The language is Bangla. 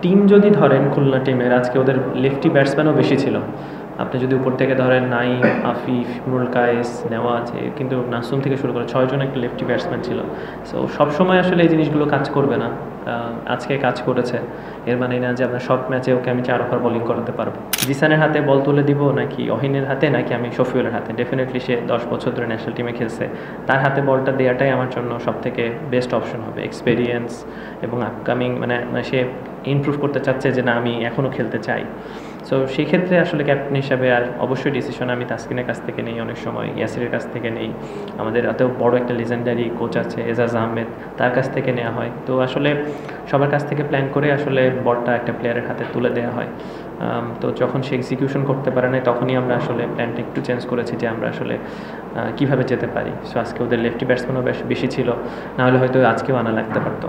টিম যদি ধরেন খুলনা টিমের আজকে ওদের লেফটি ব্যাটসম্যানও বেশি ছিল। আপনি যদি উপর থেকে ধরেন নাইম, আফিফ, ইমরুল কায়েস, নেওয়াজ, কিন্তু নাসুম থেকে শুরু করে 6 জন একটা লেফটি ব্যাটসম্যান ছিল। সো সবসময় আসলে এই জিনিসগুলো কাজ করবে না। আজকে কাজ করেছে, এর মানে না যে আপনার সব ম্যাচে ওকে আমি 4 ওভার বোলিং করাতে পারবো। জিসানের হাতে বল তুলে দিব নাকি অহিনের হাতে নাকি আমি শফিউলের হাতে? ডেফিনেটলি সে 10 বছর ধরে ন্যাশনাল টিমে খেলছে, তার হাতে বলটা দেওয়াটাই আমার জন্য সবথেকে বেস্ট অপশন হবে। এক্সপেরিয়েন্স এবং আপকামিং মানে সে ইমপ্রুভ করতে চাচ্ছে যে না আমি এখনও খেলতে চাই। সো সেই ক্ষেত্রে আসলে ক্যাপ্টেন হিসাবে আর অবশ্যই ডিসিশন আমি তাসকিনের কাছ থেকে নেই, অনেক সময় ইয়াসিরের কাছ থেকে নেই, আমাদের এত বড় একটা লিজেন্ডারি কোচ আছে এজাজ আহমেদ, তার কাছ থেকে নেওয়া হয়। তো আসলে সবার কাছ থেকে প্ল্যান করে আসলে বলটা একটা প্লেয়ারের হাতে তুলে দেওয়া হয়। তো যখন সে এক্সিকিউশন করতে পারে না তখনই আমরা আসলে প্ল্যানটা একটু চেঞ্জ করেছি যে আমরা আসলে কীভাবে যেতে পারি। সো আজকে ওদের লেফটি ব্যাটসম্যানও বেশি ছিল, নাহলে হয়তো আজকেও আনা লাগতে পারতো।